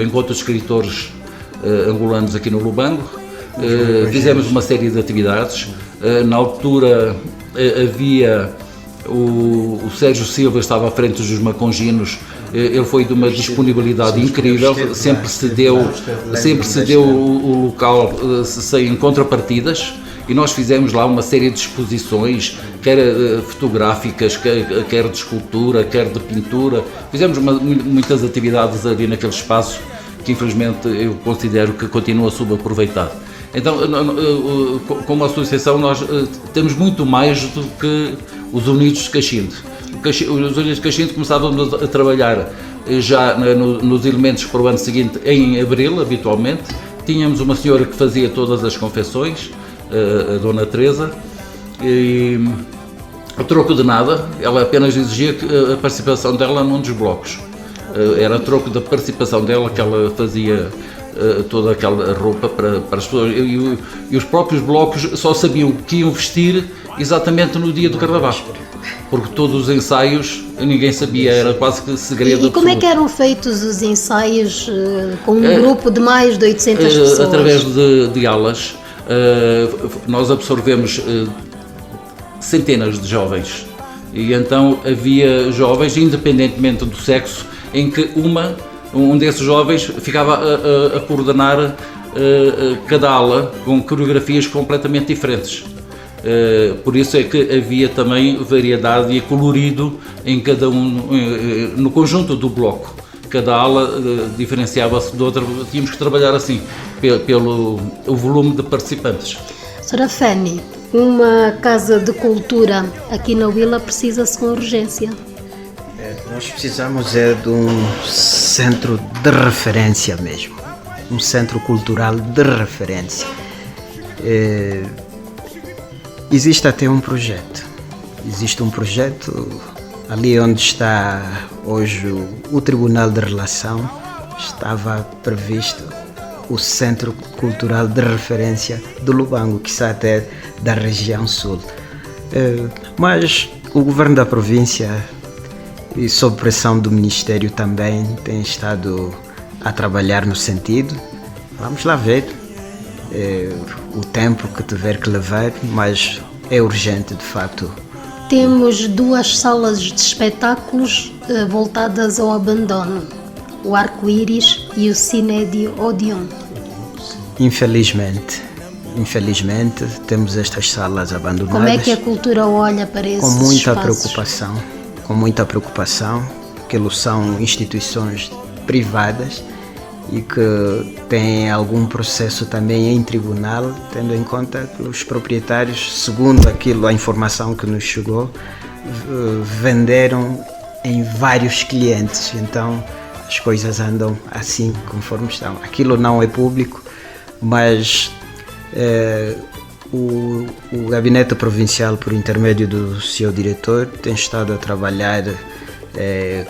[SPEAKER 4] Encontro de Escritores Angolanos aqui no Lubango. Fizemos uma série de atividades. Na altura havia o Sérgio Silva, estava à frente dos Maconginos. Ele foi de uma disponibilidade incrível, sempre cedeu o local sem contrapartidas, e nós fizemos lá uma série de exposições, quer fotográficas, quer de escultura, quer de pintura. Fizemos muitas atividades ali naquele espaço que infelizmente eu considero que continua subaproveitado. Então, como associação, nós temos muito mais do que os Unidos de Cachinde. Os Unidos de Cachinde começávamos a trabalhar já nos elementos para o ano seguinte, em abril, habitualmente. Tínhamos uma senhora que fazia todas as confecções, a Dona Teresa, e a troco de nada, ela apenas exigia a participação dela num dos blocos. Era a troco da participação dela que ela fazia toda aquela roupa para as pessoas, e os próprios blocos só sabiam que iam vestir exatamente no dia do Carnaval, porque todos os ensaios ninguém sabia, era quase que segredo.
[SPEAKER 2] E como é que eram feitos os ensaios com um grupo de mais de 800 pessoas?
[SPEAKER 4] Através de aulas. Nós absorvemos centenas de jovens, e então havia jovens, independentemente do sexo, em que um desses jovens ficava a coordenar cada aula com coreografias completamente diferentes. Por isso é que havia também variedade e colorido em cada no conjunto do bloco. Cada aula diferenciava-se de outra, tínhamos que trabalhar assim, pelo volume de participantes.
[SPEAKER 2] Sra. Fanny, uma casa de cultura aqui na Vila precisa-se com urgência.
[SPEAKER 5] Nós precisamos de um centro de referência mesmo, um centro cultural de referência. Existe até um projeto. Existe um projeto ali onde está hoje o Tribunal de Relação, estava previsto o Centro Cultural de Referência do Lubango, que está até da região sul. Mas o governo da província, e sob pressão do Ministério também, tem estado a trabalhar no sentido. Vamos lá ver o tempo que tiver que levar, mas é urgente de facto.
[SPEAKER 2] Temos 2 salas de espetáculos voltadas ao abandono, o Arco-Íris e o Cinédio Odeon.
[SPEAKER 5] Infelizmente, temos estas salas abandonadas.
[SPEAKER 2] Como é que a cultura olha para esses espaços?
[SPEAKER 5] Com muita preocupação, porque eles são instituições privadas e que têm algum processo também em tribunal, tendo em conta que os proprietários, segundo a informação que nos chegou, venderam em vários clientes, então as coisas andam assim conforme estão. Aquilo não é público, mas o Gabinete Provincial, por intermédio do seu diretor, tem estado a trabalhar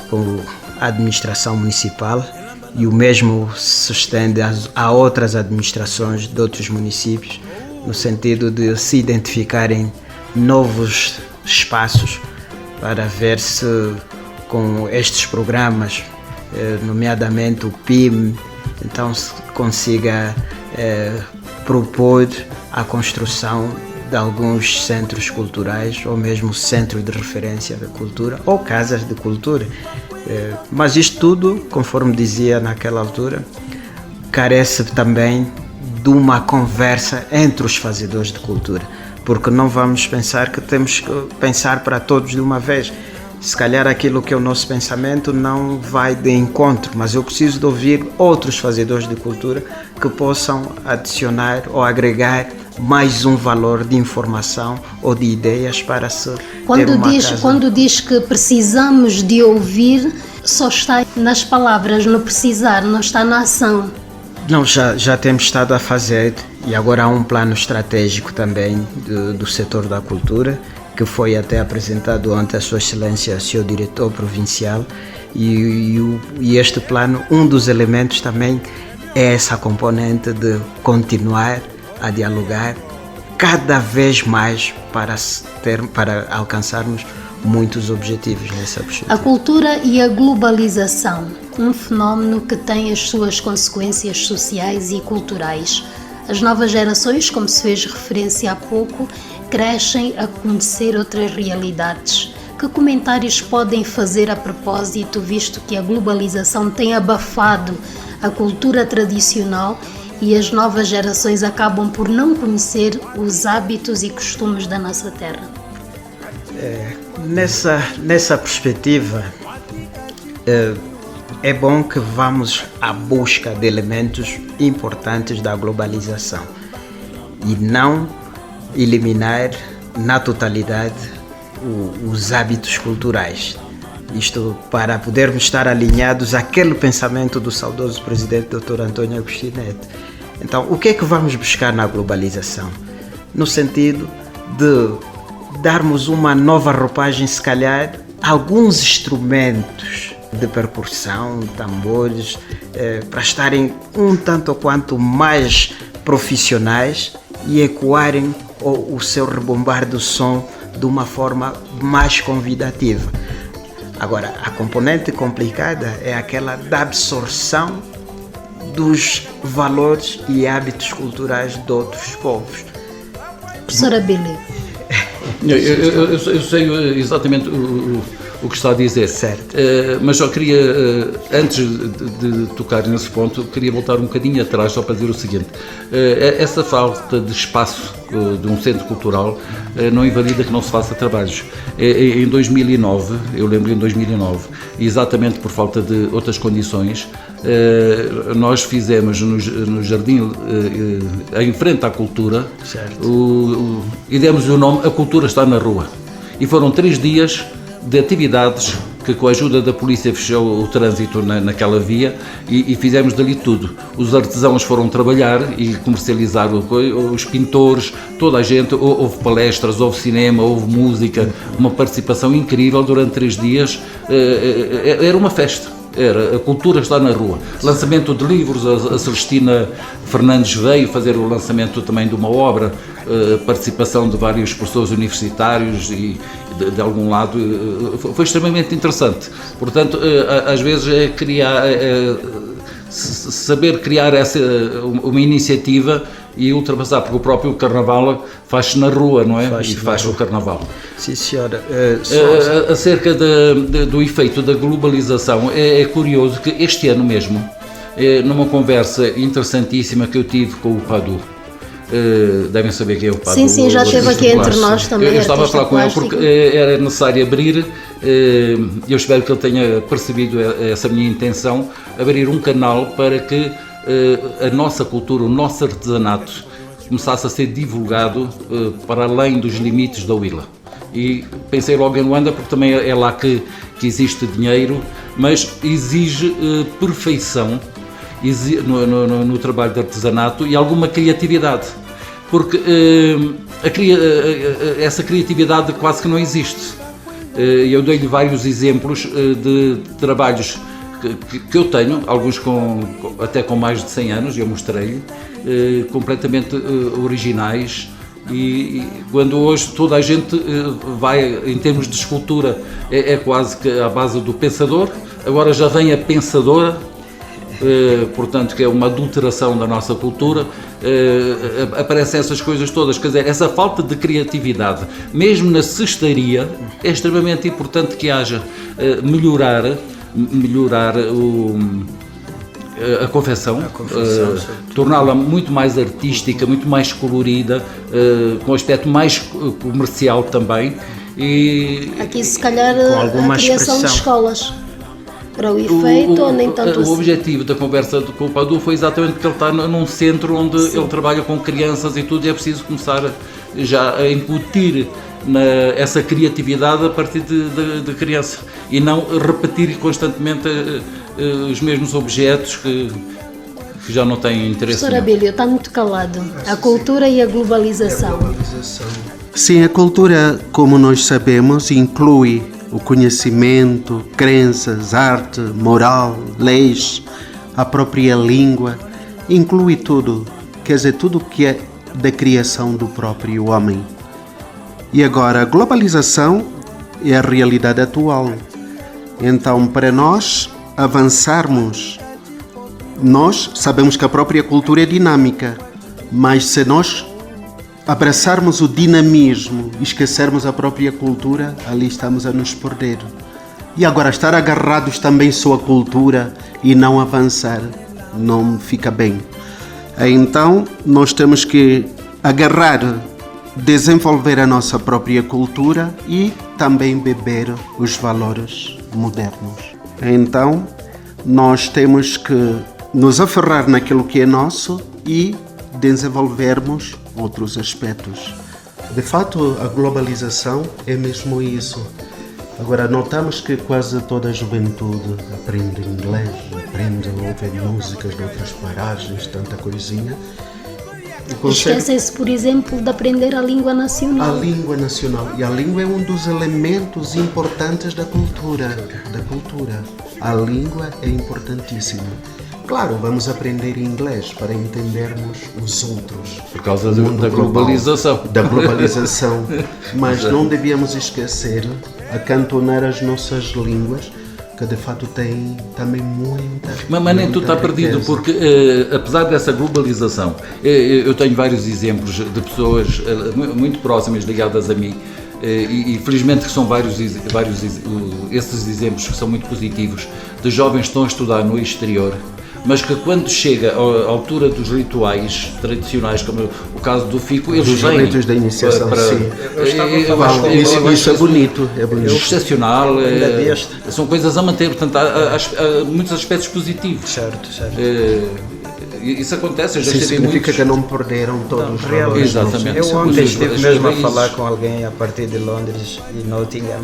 [SPEAKER 5] com a administração municipal, e o mesmo se estende a outras administrações de outros municípios, no sentido de se identificarem novos espaços para ver se com estes programas, nomeadamente o PIM, então se consiga propor a construção de alguns centros culturais ou mesmo centros de referência da cultura ou casas de cultura. Mas isto tudo, conforme dizia naquela altura, carece também de uma conversa entre os fazedores de cultura, porque não vamos pensar que temos que pensar para todos de uma vez. Se calhar aquilo que é o nosso pensamento não vai de encontro, mas eu preciso de ouvir outros fazedores de cultura que possam adicionar ou agregar mais um valor de informação ou de ideias para se ter uma casa.
[SPEAKER 2] Quando diz que precisamos de ouvir, só está nas palavras, no precisar, não está na ação.
[SPEAKER 5] Não, já temos estado a fazer, e agora há um plano estratégico também do setor da cultura, que foi até apresentado ante a Sua Excelência, seu diretor provincial, e este plano, um dos elementos também é essa componente de continuar a dialogar cada vez mais para alcançarmos muitos objetivos nessa perspectiva.
[SPEAKER 2] A cultura e a globalização, um fenómeno que tem as suas consequências sociais e culturais. As novas gerações, como se fez referência há pouco, crescem a conhecer outras realidades. Que comentários podem fazer a propósito, visto que a globalização tem abafado a cultura tradicional e as novas gerações acabam por não conhecer os hábitos e costumes da nossa terra?
[SPEAKER 5] Nessa perspectiva, é bom que vamos à busca de elementos importantes da globalização e não eliminar na totalidade os hábitos culturais. Isto para podermos estar alinhados àquele pensamento do saudoso presidente Dr. António Agostinho Neto. Então, o que é que vamos buscar na globalização? No sentido de darmos uma nova roupagem, se calhar, alguns instrumentos de percussão, tambores, para estarem um tanto quanto mais profissionais e ecoarem o seu rebombar do som de uma forma mais convidativa. Agora, a componente complicada é aquela da absorção dos valores e hábitos culturais de outros povos.
[SPEAKER 2] Professora Billy.
[SPEAKER 4] Eu sei exatamente o que está a dizer.
[SPEAKER 5] Certo.
[SPEAKER 4] Mas só queria, antes de tocar nesse ponto, queria voltar um bocadinho atrás só para dizer o seguinte. Essa falta de espaço de um centro cultural não invalida que não se faça trabalhos. Em 2009, eu lembro em 2009, exatamente por falta de outras condições, nós fizemos no jardim, em frente à cultura, e demos o nome A Cultura Está na Rua. E foram 3 dias de atividades que, com a ajuda da polícia, fechou o trânsito naquela via e fizemos dali tudo. Os artesãos foram trabalhar e comercializar os pintores, toda a gente, houve palestras, houve cinema, houve música, uma participação incrível durante 3 dias, era uma festa. A cultura está na rua. Lançamento de livros, a Celestina Fernandes veio fazer o lançamento também de uma obra, participação de vários professores universitários e de algum lado, foi extremamente interessante. Portanto, às vezes é saber criar uma iniciativa e ultrapassar, porque o próprio Carnaval faz-se na rua, não é? Faz o Carnaval.
[SPEAKER 5] Sim, senhora.
[SPEAKER 4] Acerca do efeito da globalização, é curioso que este ano mesmo, numa conversa interessantíssima que eu tive com o Padu, devem saber quem é o Padu.
[SPEAKER 2] Sim, já esteve aqui entre nós também.
[SPEAKER 4] Eu estava a falar com ele porque era necessário abrir, eu espero que ele tenha percebido essa minha intenção, abrir um canal para que a nossa cultura, o nosso artesanato começasse a ser divulgado para além dos limites da Huila. E pensei logo em Luanda porque também é lá que existe dinheiro, mas exige perfeição no trabalho de artesanato e alguma criatividade, porque essa criatividade quase que não existe. Eu dei-lhe vários exemplos de trabalhos que eu tenho, alguns até com mais de 100 anos, eu mostrei-lhe, completamente originais, e quando hoje toda a gente vai, em termos de escultura, é quase que à base do pensador, agora já vem a pensadora, portanto que é uma adulteração da nossa cultura, aparecem essas coisas todas, quer dizer, essa falta de criatividade, mesmo na cestaria, é extremamente importante que haja, melhorar a confecção, torná-la muito mais artística, muito mais colorida, com aspecto mais comercial também. E
[SPEAKER 2] aqui se calhar a criação de escolas para o efeito ou nem tanto assim.
[SPEAKER 4] O objetivo da conversa com o Padu foi exatamente que ele está num centro onde ele trabalha com crianças e tudo, e é preciso começar já a incutir essa criatividade a partir de criança e não repetir constantemente os mesmos objetos que já não têm interesse.
[SPEAKER 2] Professor Abílio, está muito calado. A cultura e a globalização.
[SPEAKER 6] Sim, a cultura, como nós sabemos, inclui o conhecimento, crenças, arte, moral, leis, a própria língua, inclui tudo, quer dizer, tudo que é da criação do próprio homem. E agora, a globalização é a realidade atual. Então, para nós avançarmos, nós sabemos que a própria cultura é dinâmica, mas se nós abraçarmos o dinamismo e esquecermos a própria cultura, ali estamos a nos perder. E agora, estar agarrados também só à cultura e não avançar, não fica bem. Então, nós temos que agarrar, desenvolver a nossa própria cultura e também beber os valores modernos. Então, nós temos que nos aferrar naquilo que é nosso e desenvolvermos outros aspectos. De fato, a globalização é mesmo isso. Agora, notamos que quase toda a juventude aprende inglês, aprende a ouvir músicas de outras paragens, tanta coisinha.
[SPEAKER 2] Esquecem-se, por exemplo, de aprender a língua nacional.
[SPEAKER 6] A língua nacional. E a língua é um dos elementos importantes da cultura. A língua é importantíssima. Claro, vamos aprender inglês para entendermos os outros.
[SPEAKER 4] Por causa da globalização.
[SPEAKER 6] Da globalização. Mas não devíamos esquecer acantonar as nossas línguas, que de fato tem também muita.
[SPEAKER 4] Mas nem tudo está perdido, porque apesar dessa globalização, eu tenho vários exemplos de pessoas muito próximas ligadas a mim, e felizmente que são vários esses exemplos que são muito positivos, de jovens que estão a estudar no exterior, mas que quando chega à altura dos rituais tradicionais, como o caso do FICO, eles vêm...
[SPEAKER 6] Os ritos da iniciação, sim.
[SPEAKER 4] Isso
[SPEAKER 6] é bonito. É
[SPEAKER 4] excepcional, são coisas a manter, portanto, há muitos aspectos positivos.
[SPEAKER 5] Certo.
[SPEAKER 4] Isso acontece, eu já
[SPEAKER 6] significa muitos... que não perderam todos os valores.
[SPEAKER 4] Exatamente.
[SPEAKER 5] Eu ontem estive mesmo a falar com alguém a partir de Londres e Nottingham,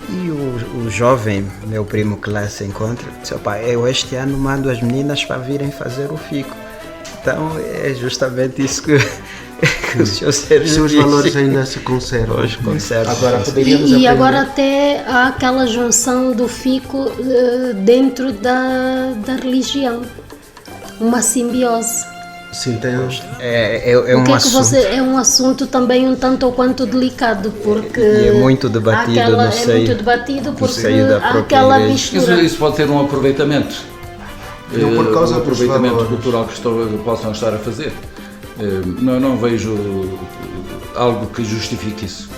[SPEAKER 5] E o jovem, meu primo que lá se encontra, disse: "Opa, eu este ano mando as meninas para virem fazer o fico." Então é justamente isso que o senhor Sérgio
[SPEAKER 6] Os seus
[SPEAKER 5] disse.
[SPEAKER 6] valores ainda se conservam.
[SPEAKER 5] Hoje conserva.
[SPEAKER 6] Agora poderíamos
[SPEAKER 2] E
[SPEAKER 6] aprender.
[SPEAKER 2] agora até há aquela junção do fico dentro da religião, uma simbiose.
[SPEAKER 6] Sim, tem
[SPEAKER 5] É
[SPEAKER 2] O
[SPEAKER 5] um
[SPEAKER 2] que é que
[SPEAKER 5] assunto.
[SPEAKER 2] é um assunto também um tanto ou quanto delicado, porque
[SPEAKER 5] E é muito debatido
[SPEAKER 2] há
[SPEAKER 5] no seio-
[SPEAKER 2] é muito debatido porque
[SPEAKER 5] seio da
[SPEAKER 2] há
[SPEAKER 5] própria
[SPEAKER 2] aquela
[SPEAKER 5] igreja.
[SPEAKER 2] mistura.
[SPEAKER 4] Isso pode ser um aproveitamento.
[SPEAKER 6] Não, por causa
[SPEAKER 4] um
[SPEAKER 6] dos
[SPEAKER 4] aproveitamento
[SPEAKER 6] valores.
[SPEAKER 4] cultural que possam estar a fazer. Não vejo algo que justifique isso.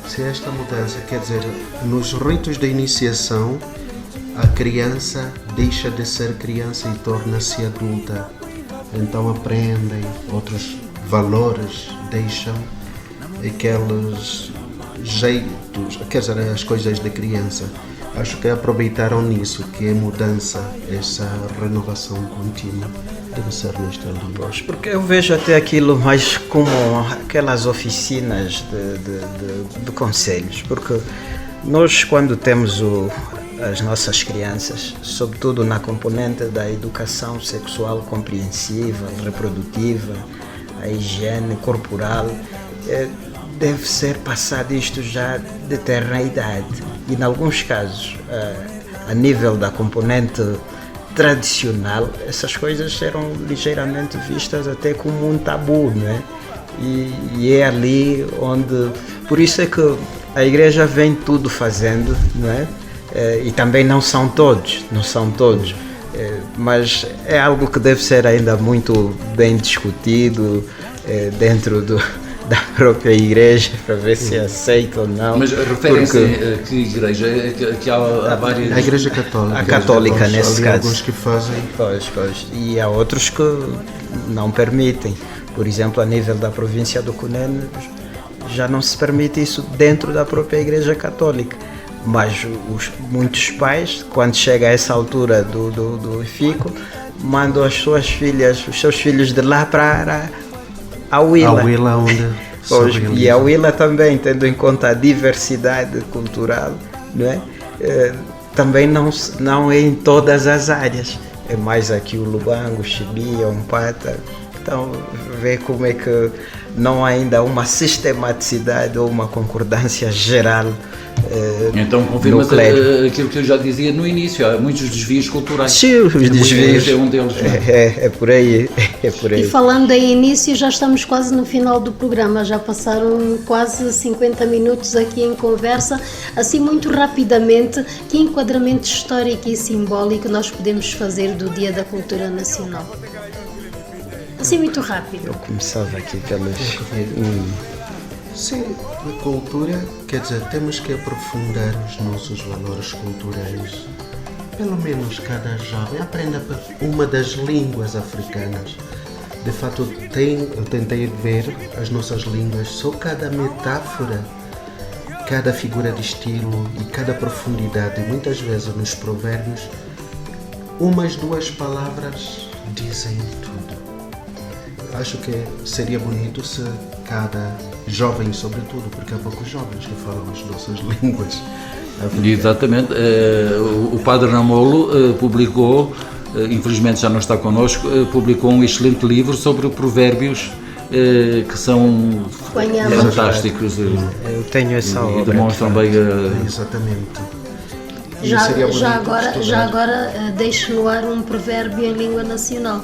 [SPEAKER 6] Se esta mudança, quer dizer, nos ritos da iniciação, a criança deixa de ser criança e torna-se adulta. Então aprendem outros valores, deixam aqueles jeitos, quer dizer, as coisas da criança. Acho que aproveitaram nisso, que é mudança, essa renovação contínua deve ser nesta língua.
[SPEAKER 5] Porque eu vejo até aquilo mais como aquelas oficinas de conselhos, porque nós, quando temos as nossas crianças, sobretudo na componente da educação sexual compreensiva, reprodutiva, a higiene corporal, deve ser passado isto já de terna idade. E, em alguns casos, a nível da componente tradicional, essas coisas eram ligeiramente vistas até como um tabu, não é? E é ali onde... Por isso é que a igreja vem tudo fazendo, não é? E também não são todos, mas é algo que deve ser ainda muito bem discutido dentro da própria igreja, para ver se aceita ou não.
[SPEAKER 4] Mas referem-se a que igreja? Que há várias...
[SPEAKER 6] A Igreja Católica.
[SPEAKER 5] A católica, nesse
[SPEAKER 6] Há
[SPEAKER 5] caso.
[SPEAKER 6] alguns que fazem.
[SPEAKER 5] Pois. E há outros que não permitem. Por exemplo, a nível da província do Cunene, já não se permite isso dentro da própria Igreja Católica. Mas muitos pais, quando chega a essa altura do fico, mandam os seus filhos de lá para a Willa.
[SPEAKER 6] A Willa onde
[SPEAKER 5] Pois,
[SPEAKER 6] se
[SPEAKER 5] e a
[SPEAKER 6] realiza.
[SPEAKER 5] Willa também, tendo em conta a diversidade cultural, não é? Também não é em todas as áreas. É mais aqui o Lubango, o Chibia, o Mpata. Então, vê como é que não há ainda uma sistematicidade ou uma concordância geral.
[SPEAKER 4] Então
[SPEAKER 5] no
[SPEAKER 4] confirma-se
[SPEAKER 5] clero.
[SPEAKER 4] aquilo que eu já dizia no início, há muitos desvios culturais.
[SPEAKER 5] Sim, os desvios.
[SPEAKER 4] É um deles. Não é?
[SPEAKER 5] É por aí. É por aí.
[SPEAKER 2] E falando em início, já estamos quase no final do programa, já passaram quase 50 minutos aqui em conversa. Assim, muito rapidamente, que enquadramento histórico e simbólico nós podemos fazer do Dia da Cultura Nacional? Assim, muito rápido.
[SPEAKER 5] Eu começava aqui pelos...
[SPEAKER 6] Sim, a cultura, quer dizer, temos que aprofundar os nossos valores culturais. Pelo menos cada jovem aprenda uma das línguas africanas. De fato, eu tentei ver as nossas línguas, só cada metáfora, cada figura de estilo e cada profundidade. Muitas vezes nos provérbios, umas duas palavras dizem tudo. Acho que seria bonito se cada jovem, sobretudo, porque há poucos jovens que falam as nossas línguas.
[SPEAKER 4] Exatamente. O Padre Namolo publicou, infelizmente já não está connosco, publicou um excelente livro sobre provérbios que são
[SPEAKER 2] Conhamos.
[SPEAKER 4] fantásticos
[SPEAKER 5] Eu tenho essa
[SPEAKER 4] e
[SPEAKER 5] obra.
[SPEAKER 4] demonstram bem
[SPEAKER 6] Exatamente. E seria bonito
[SPEAKER 2] Já
[SPEAKER 6] estudar.
[SPEAKER 2] agora deixo no ar um provérbio em língua nacional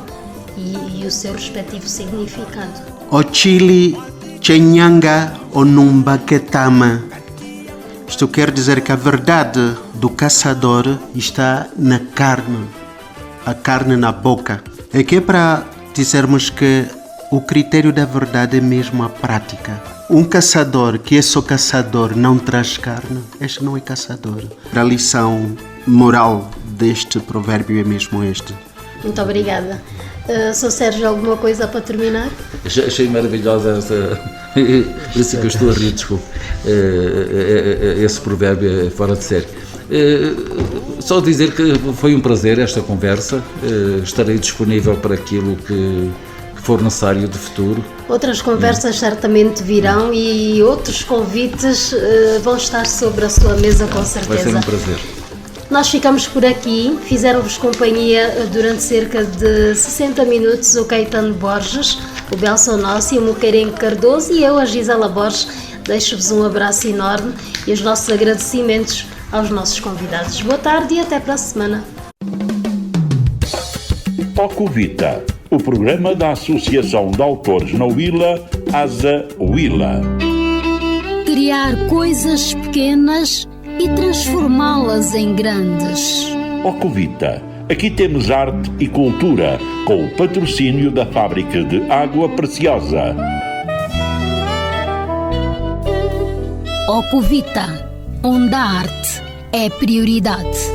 [SPEAKER 2] e o seu respectivo significado.
[SPEAKER 6] O Chile Chenyanga Onumbaquetama. Isto quer dizer que a verdade do caçador está na carne, a carne na boca. Aqui é para dizermos que o critério da verdade é mesmo a prática. Um caçador que é só caçador não traz carne, este não é caçador. A lição moral deste provérbio é mesmo este.
[SPEAKER 2] Muito obrigada. Sr. Sérgio, alguma coisa para terminar?
[SPEAKER 4] Achei maravilhosa essa. Por isso que eu estou a rir, desculpe. Esse provérbio é fora de série. Só dizer que foi um prazer esta conversa. Estarei disponível para aquilo que for necessário de futuro.
[SPEAKER 2] Outras conversas certamente virão e outros convites vão estar sobre a sua mesa, com certeza.
[SPEAKER 4] Vai ser um prazer.
[SPEAKER 2] Nós ficamos por aqui, fizeram-vos companhia durante cerca de 60 minutos o Caetano Borges, o Belson Nossi, o Muqueirense Cardoso e eu, a Gisela Borges. Deixo-vos um abraço enorme e os nossos agradecimentos aos nossos convidados. Boa tarde e até para a semana.
[SPEAKER 1] Ocuvita, o programa da Associação de Autores na Huila, Asa Huila.
[SPEAKER 7] Criar coisas pequenas e transformá-las em grandes.
[SPEAKER 1] Ocuvita, aqui temos arte e cultura, com o patrocínio da Fábrica de Água Preciosa.
[SPEAKER 7] Ocuvita, onde a arte é prioridade.